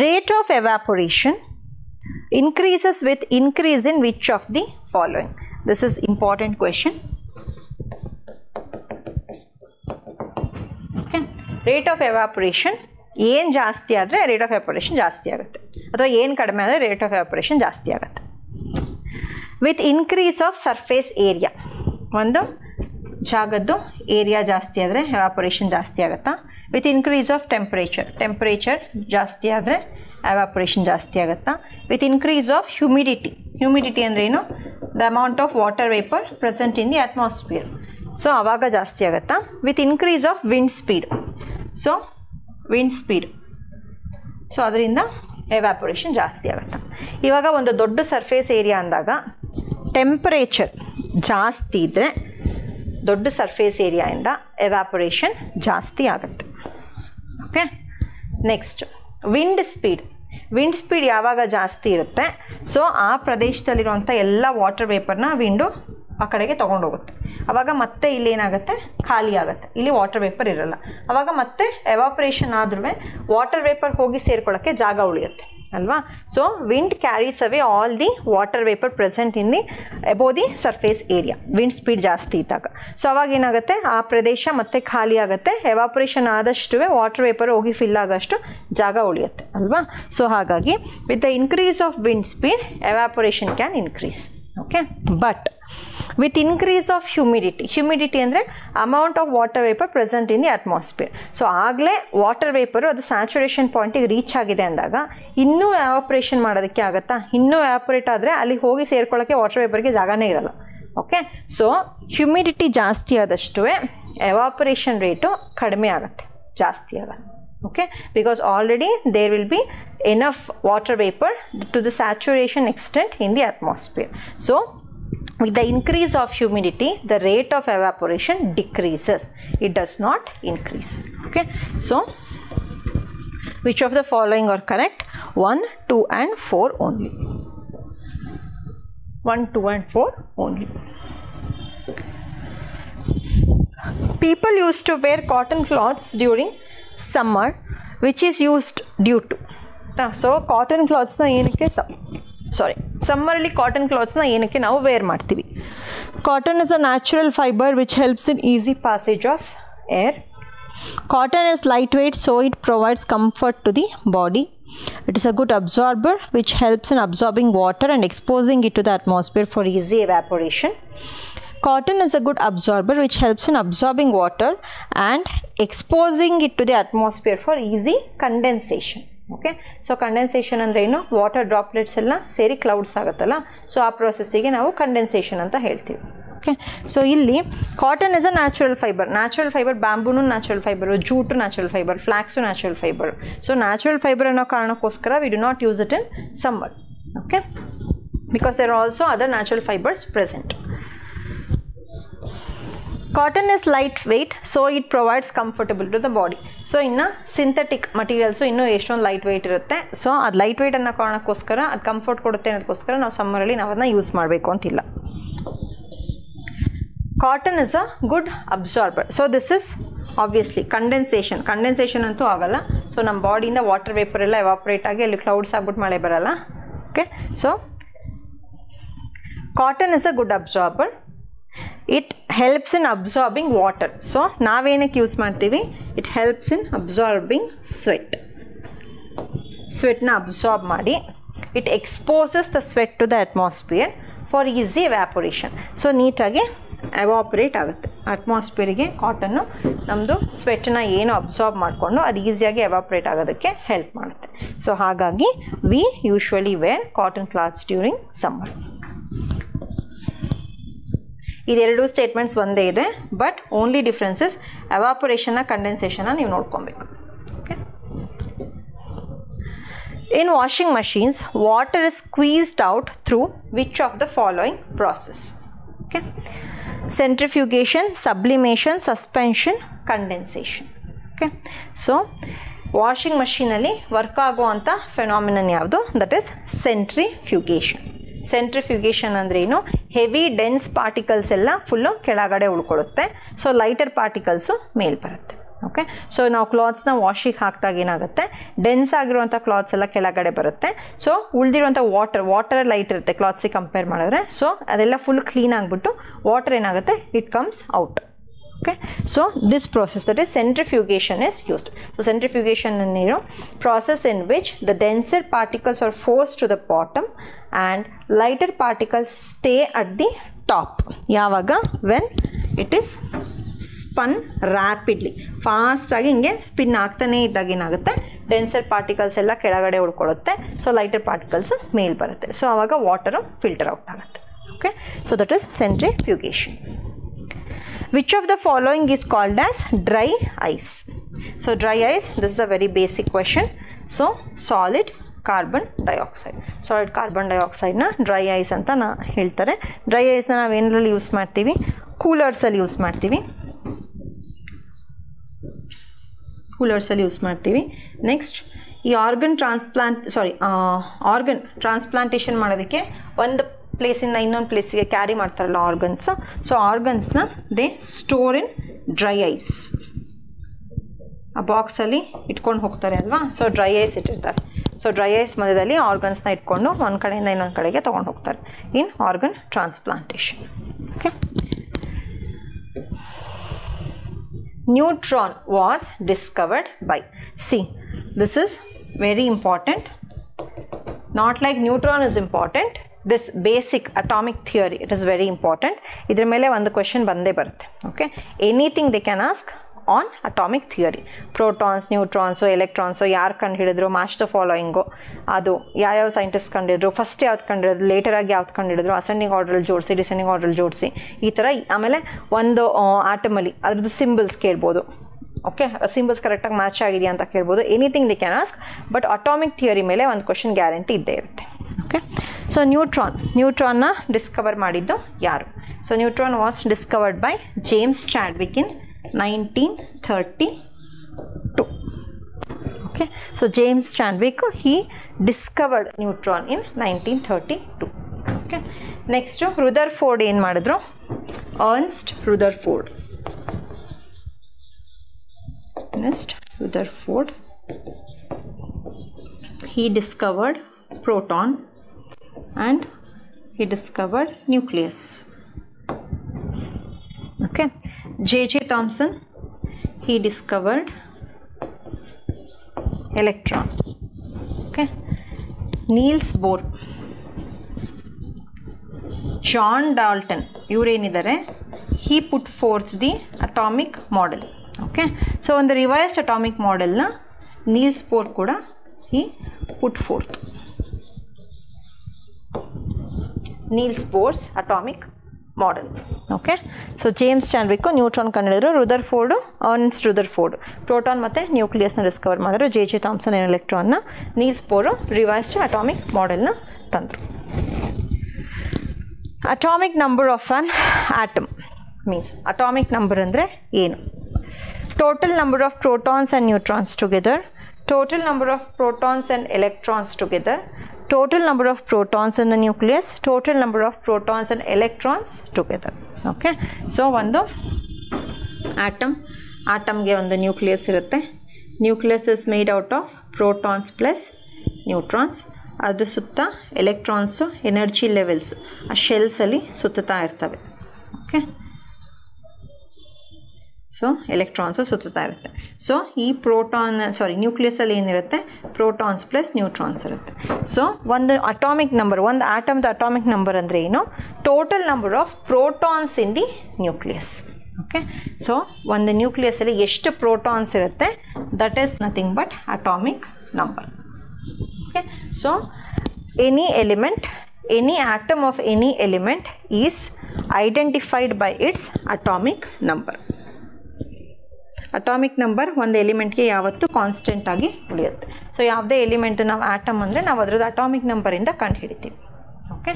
Rate of evaporation increases with increase in which of the following? This is important question. Okay. Rate of evaporation ಏನು ಜಾಸ್ತಿ ಆದರೆ rate of evaporation ಜಾಸ್ತಿ ಆಗುತ್ತೆ, ಅಥವಾ ಏನು ಕಡಿಮೆ ಆದರೆ ರೇಟ್ ಆಫ್ ಎವಾಪರೇಷನ್ ಜಾಸ್ತಿ ಆಗುತ್ತೆ. With increase of surface area, ಒಂದು ಜಾಗದ್ದು ಏರಿಯಾ ಜಾಸ್ತಿ ಆದರೆ ಎವಾಪರೇಷನ್ ಜಾಸ್ತಿ ಆಗುತ್ತಾ. ವಿತ್ ಇನ್ಕ್ರೀಸ್ ಆಫ್ ಟೆಂಪ್ರೇಚರ್ ಜಾಸ್ತಿ ಆದರೆ ಎವಾಪರೇಷನ್ ಜಾಸ್ತಿ ಆಗುತ್ತಾ. ವಿತ್ ಇನ್ಕ್ರೀಸ್ ಆಫ್ ಹ್ಯೂಮಿಡಿಟಿ ಅಂದರೆ ಏನು? The amount of water vapour present in the atmosphere, so ಆವಾಗ ಜಾಸ್ತಿ ಆಗುತ್ತಾ. With increase of wind speed, so ಅದರಿಂದ ಎವಾಪರೇಷನ್ ಜಾಸ್ತಿ ಆಗುತ್ತೆ. ಇವಾಗ ಒಂದು ದೊಡ್ಡ ಸರ್ಫೇಸ್ ಏರಿಯಾ ಅಂದಾಗ ಟೆಂಪರೇಚರ್ ಜಾಸ್ತಿ ಇದ್ದರೆ ದೊಡ್ಡ ಸರ್ಫೇಸ್ ಏರಿಯಾಯಿಂದ ಎವಾಪರೇಷನ್ ಜಾಸ್ತಿ ಆಗುತ್ತೆ. ಓಕೆ. ನೆಕ್ಸ್ಟ್ ವಿಂಡ್ ಸ್ಪೀಡ್ ಯಾವಾಗ ಜಾಸ್ತಿ ಇರುತ್ತೆ, ಸೊ ಆ ಪ್ರದೇಶದಲ್ಲಿರುವಂಥ ಎಲ್ಲ ವಾಟರ್ ವೇಪರ್ನ ವಿಂಡು ಆ ಕಡೆಗೆ ತೊಗೊಂಡೋಗುತ್ತೆ. ಆವಾಗ ಮತ್ತೆ ಇಲ್ಲಿ ಏನಾಗುತ್ತೆ? ಖಾಲಿ ಆಗುತ್ತೆ, ಇಲ್ಲಿ ವಾಟರ್ ವೇಪರ್ ಇರಲ್ಲ. ಆವಾಗ ಮತ್ತೆ ಎವಾಪರೇಷನ್ ಆದ್ರೂ ವಾಟರ್ ವೇಪರ್ ಹೋಗಿ ಸೇರ್ಕೊಳ್ಳೋಕ್ಕೆ ಜಾಗ ಉಳಿಯುತ್ತೆ ಅಲ್ವಾ. So wind carries away all the water vapour present in the above the surface area, wind speed ಜಾಸ್ತಿ ಇದ್ದಾಗ. ಸೊ ಅವಾಗ ಏನಾಗುತ್ತೆ? ಆ ಪ್ರದೇಶ ಮತ್ತೆ ಖಾಲಿ ಆಗುತ್ತೆ, ಎವಾಪರೇಷನ್ ಆದಷ್ಟು ವಾಟರ್ ವೇಪರ್ ಹೋಗಿ ಫಿಲ್ ಆಗೋಷ್ಟು ಜಾಗ ಉಳಿಯುತ್ತೆ ಅಲ್ವಾ. ಸೊ ಹಾಗಾಗಿ with the increase of wind speed evaporation can increase. Okay. But with increase of humidity ಅಂದರೆ amount of water vapour present in the atmosphere. So ಆಗಲೇ ವಾಟರ್ ವೇಪರು ಅದು ಸ್ಯಾಚುರೇಷನ್ ಪಾಯಿಂಟಿಗೆ ರೀಚ್ ಆಗಿದೆ ಅಂದಾಗ ಇನ್ನೂ ಎವಾಪರೇಷನ್ ಮಾಡೋದಕ್ಕೆ ಆಗುತ್ತಾ? ಇನ್ನೂ ಎವಾಪರೇಟ್ ಆದರೆ ಅಲ್ಲಿ ಹೋಗಿ ಸೇರ್ಕೊಳ್ಳೋಕ್ಕೆ ವಾಟರ್ ವೇಪರ್ಗೆ ಜಾಗನೇ ಇರಲ್ಲ. ಓಕೆ. ಸೊ ಹ್ಯೂಮಿಡಿಟಿ ಜಾಸ್ತಿ ಆದಷ್ಟು ಎವಾಪರೇಷನ್ ರೇಟು ಕಡಿಮೆ ಆಗುತ್ತೆ, ಜಾಸ್ತಿ ಆಗಲ್ಲ. Okay, because already there will be enough water vapor to the saturation extent in the atmosphere. So with the increase of humidity, the rate of evaporation decreases, it does not increase. Okay, so which of the following are correct? 1, 2 and 4 only. 1, 2 and 4 only. People used to wear cotton cloths during summer, which is used due to. So cotton cloths na ಏನಕ್ಕೆ ಸಮ್ಮರಲ್ಲಿ cotton ಕ್ಲಾತ್ಸ್ನ ಏನಕ್ಕೆ ನಾವು wear ಮಾಡ್ತೀವಿ? Cotton is a natural fibre which helps in easy passage of air. Cotton is light weight, so it provides comfort to the body. It is a good absorber which helps in absorbing water and exposing it to the atmosphere for easy evaporation. Cotton is a good absorber which helps in absorbing water and exposing it to the atmosphere for easy condensation. Okay, so condensation ಅಂದ್ರೆ ಏನು? Water droplets ಎಲ್ಲ ಸೇರಿ clouds ಆಗುತ್ತಲ್ಲ, so ಆ ಪ್ರೊಸೆಸ್ಸಿಗೆ ನಾವು condensation ಅಂತ ಹೇಳ್ತೀವಿ. Okay, so ಇಲ್ಲಿ cotton is a natural fibre, ಬ್ಯಾಂಬೂನು natural fibre, jute natural fibre, flax natural fibre. So natural fibre ಅನ್ನೋ ಕಾರಣಕ್ಕೋಸ್ಕರ we do not use it in summer. Okay, because there are also other natural fibres present. Cotton is light weight, so it provides comfortable to the body. So ಇನ್ನು synthetic materials ಇನ್ನೂ ಎಷ್ಟೊಂದು light weight ಇರುತ್ತೆ. So ಅದು light weight ಅನ್ನೋ ಕಾರಣಕ್ಕೋಸ್ಕರ ಅದು comfort ಕೊಡುತ್ತೆ ಅನ್ನೋದಕ್ಕೋಸ್ಕರ ನಾವು ಸಮ್ಮರಲ್ಲಿ ನಾವು ಅದನ್ನ ಯೂಸ್ ಮಾಡಬೇಕು ಅಂತಿಲ್ಲ. Cotton is a good absorber. So this is obviously condensation ಅಂತೂ ಆಗಲ್ಲ. ಸೊ ನಮ್ಮ ಬಾಡಿಯಿಂದ ವಾಟರ್ ವೇಪರ್ ಎಲ್ಲ ಎವಾಪರೇಟ್ ಆಗಿ ಅಲ್ಲಿ ಕ್ಲೌಡ್ಸ್ ಆಗ್ಬಿಟ್ಟು ಮಳೆ ಬರಲ್ಲ. Okay, so cotton is a good absorber. It helps in absorbing water. So ನಾವೇನಕ್ಕೆ ಯೂಸ್ ಮಾಡ್ತೀವಿ? ಇಟ್ ಹೆಲ್ಪ್ಸ್ ಇನ್ ಅಬ್ಸಾರ್ಬಿಂಗ್ ಸ್ವೆಟ್ನ ಅಬ್ಸಾರ್ಬ್ ಮಾಡಿ it exposes the sweat to the atmosphere for easy evaporation. So ನೀಟಾಗಿ evaporate ಆಗುತ್ತೆ ಅಟ್ಮಾಸ್ಫಿಯರಿಗೆ. Cotton ನಮ್ಮದು ಸ್ವೆಟ್ನ ಏನು absorb ಮಾಡಿಕೊಂಡು ಅದು ಈಸಿಯಾಗಿ ಎವಾಪರೇಟ್ ಆಗೋದಕ್ಕೆ ಹೆಲ್ಪ್ ಮಾಡುತ್ತೆ. ಸೊ ಹಾಗಾಗಿ we usually wear cotton clothes during summer. ಇದೆರಡು ಸ್ಟೇಟ್ಮೆಂಟ್ಸ್ ಒಂದೇ ಇದೆ, ಬಟ್ ಓನ್ಲಿ ಡಿಫ್ರೆನ್ಸಸ್ ಎವಾಪರೇಷನ್ನ ಕಂಡೆನ್ಸೇಷನ್ನ ನೀವು ನೋಡ್ಕೊಬೇಕು. Okay, in washing machines water is squeezed out through which of the following process? Okay, centrifugation, sublimation, suspension, condensation. Okay, so washing ಮಷೀನಲ್ಲಿ work ಆಗುವಂಥ phenomenon ಯಾವುದು? That is centrifugation. ಸೆಂಟ್ರಿಫ್ಯೂಗೇಷನ್ ಅಂದರೆ ಏನು? Heavy dense particles ಎಲ್ಲ full ಕೆಳಗಡೆ ಉಳ್ಕೊಳ್ಳುತ್ತೆ. So lighter particles ಮೇಲೆ ಬರುತ್ತೆ. ಓಕೆ. ಸೊ ನಾವು ಕ್ಲಾತ್ಸ್ನ ವಾಶಿಗೆ ಹಾಕಿದಾಗ ಏನಾಗುತ್ತೆ, ಡೆನ್ಸ್ ಆಗಿರುವಂಥ ಕ್ಲಾತ್ಸ್ ಎಲ್ಲ ಕೆಳಗಡೆ ಬರುತ್ತೆ. ಸೊ ಉಳಿದಿರುವಂಥ ವಾಟರ್ ಲೈಟ್ ಇರುತ್ತೆ ಕ್ಲಾತ್ಸಿಗೆ ಕಂಪೇರ್ ಮಾಡಿದ್ರೆ. ಸೊ ಅದೆಲ್ಲ ಫುಲ್ ಕ್ಲೀನ್ ಆಗಿಬಿಟ್ಟು ವಾಟರ್ ಏನಾಗುತ್ತೆ, it comes out. Okay, so this process, that is centrifugation, is used. So centrifugation is a process in which the denser particles are forced to the bottom and lighter particles stay at the top. Yavaga, when it is spun rapidly, fast agi hinge spin ಆಗ್ತಾನೆ ಇದ್ದಾಗ ಏನಾಗುತ್ತೆ, denser particles ಎಲ್ಲ ಕೆಳಗಡೆ ಉಳ್ಕೊಳ್ಳುತ್ತೆ. So lighter particles ಮೇಲ್ ಬರುತ್ತೆ. So ಆವಾಗ water filter out ಆಗುತ್ತೆ. Okay, so that is centrifugation. Which of the following is called as dry ice? So dry ice, this is a very basic question. So solid carbon dioxide. Solid carbon dioxide na dry ice anta na ಹೇಳ್ತಾರೆ. Dry ice na ನಾವು ಏನರಲ್ಲಿ use ಮಾಡ್ತೀವಿ, coolers ಅಲ್ಲಿ use ಮಾಡ್ತೀವಿ. Next ಈ organ transplantation ಮಾಡೋದಕ್ಕೆ ಒಂದು ಪ್ಲೇಸಿಂದ ಇನ್ನೊಂದು ಪ್ಲೇಸಿಗೆ ಕ್ಯಾರಿ ಮಾಡ್ತಾರಲ್ಲ ಆರ್ಗನ್ಸು. ಸೊ ಆರ್ಗನ್ಸ್ನ they store in dry ice. ಆ ಬಾಕ್ಸಲ್ಲಿ ಇಟ್ಕೊಂಡು ಹೋಗ್ತಾರೆ ಅಲ್ವಾ. ಸೊ ಡ್ರೈ ಐಸ್ ಇಟ್ಟಿರ್ತಾರೆ. ಸೊ ಡ್ರೈ ಐಸ್ ಮಧ್ಯದಲ್ಲಿ ಆರ್ಗನ್ಸ್ನ ಇಟ್ಕೊಂಡು ಒಂದು ಕಡೆಯಿಂದ ಇನ್ನೊಂದು ಕಡೆಗೆ ತೊಗೊಂಡು ಹೋಗ್ತಾರೆ in organ transplantation. Okay. Neutron was discovered by. See, this is very important. Not like neutron is important. This basic atomic theory, it is very important. Idra mele one question bande barutte. Okay, anything they can ask on atomic theory. Protons, neutrons, electrons, yaar ಕಂಡು ಹಿಡಿದ್ರು, match the following, ಅದು ಯಾವ scientist ಕಂಡಿದ್ರು, first ಯಾವ್ದು ಕಂಡಿದ್ರು, litre ಆಗಿ ಯಾವ್ದು ಕಂಡಿಡಿದ್ರು, ascending ಆರ್ಡ್ರಲ್ಲಿ ಜೋಡಿಸಿ, descending ಆರ್ಡ್ರಲ್ಲಿ ಜೋಡಿಸಿ, ಈ ಥರ. ಆಮೇಲೆ ಒಂದು ಆಟಮಲ್ಲಿ ಅದ್ರದ್ದು ಸಿಂಬಲ್ಸ್ ಕೇಳ್ಬೋದು. ಓಕೆ, ಸಿಂಬಲ್ಸ್ ಕರೆಕ್ಟಾಗಿ ಮ್ಯಾಚ್ ಆಗಿದೆಯಾ ಅಂತ ಕೇಳ್ಬೋದು. Anything the can ask. But atomic theory ಮೇಲೆ ಒಂದು ಕ್ವಶನ್ ಗ್ಯಾರಂಟಿ ಇದ್ದೇ ಇರುತ್ತೆ. ಓಕೆ, ಸೊ ನ್ಯೂಟ್ರಾನ್ನ ಡಿಸ್ಕವರ್ ಮಾಡಿದ್ದು ಯಾರು? So neutron was discovered by James Chadwick in 1932. Okay, so James Chadwick, he discovered neutron in 1932. Okay, next Rutherford ಏನು ಮಾಡಿದ್ರು? Ernst Rutherford. He discovered proton and he discovered nucleus. Okay, J.J. Thomson, he discovered electron. Okay, Niels Bohr, John Dalton, ಇವರೇನಿದ್ದಾರೆ, he put forth the atomic model. Okay, so on the revised atomic model na Niels Bohr kuda he put forth. Niels Bohr's atomic model. Okay, so James Chadwick neutron ಕಂಡಿಡಿದ್ರು, Rutherford Ernest Rutherford proton ಮತ್ತು ನ್ಯೂಕ್ಲಿಯಸ್ನ discover ಮಾಡಿದ್ರು, J.J. Thomson ಎಲೆಕ್ಟ್ರಾನ್ನ, Niels Bohr revised atomic ಮಾಡೆಲ್ನ ತಂದರು. Atomic number of an atom means, atomic number ಅಂದರೆ ಏನು? Total number of protons and neutrons together, total number of protons and electrons together, total number of protons in the nucleus, total number of protons and electrons together. Okay, so ಒಂದು atomಗೆ ಒಂದು nucleus ಇರುತ್ತೆ. Nucleus is made out of protons plus neutrons. ಅದ್ರ ಸುತ್ತ electrons energy levels ಆ ಶೆಲ್ಸಲ್ಲಿ ಸುತ್ತುತ್ತಾ ಇರ್ತವೆ. Okay, so electrons ಸುತ್ತುತ್ತಾ ಇರುತ್ತೆ. So ಈ ನ್ಯೂಕ್ಲಿಯಸಲ್ಲಿ ಏನಿರುತ್ತೆ, ಪ್ರೋಟಾನ್ಸ್ ಪ್ಲಸ್ ನ್ಯೂಟ್ರಾನ್ಸ್ ಇರುತ್ತೆ. ಸೊ ಒಂದು ಅಟಾಮಿಕ್ ನಂಬರ್, ಒಂದು ಆಟಮ್ದು ಅಟಾಮಿಕ್ ನಂಬರ್ ಅಂದರೆ ಏನು? Total number of protons in the nucleus. Okay, so ಒಂದು ನ್ಯೂಕ್ಲಿಯಸಲ್ಲಿ ಎಷ್ಟು ಪ್ರೋಟಾನ್ಸ್ ಇರುತ್ತೆ, that is nothing but atomic number. Okay, so any element, any atom of any element is identified by its atomic number. Atomic number ಒಂದು ಎಲಿಮೆಂಟ್ಗೆ ಯಾವತ್ತೂ constant ಆಗಿ ಉಳಿಯುತ್ತೆ. So ಯಾವುದೇ element ನಾವು atom ಅಂದರೆ ನಾವು ಅದರದ್ದು ಅಟಾಮಿಕ್ ನಂಬರಿಂದ ಕಂಡು ಹಿಡಿತೀವಿ. ಓಕೆ,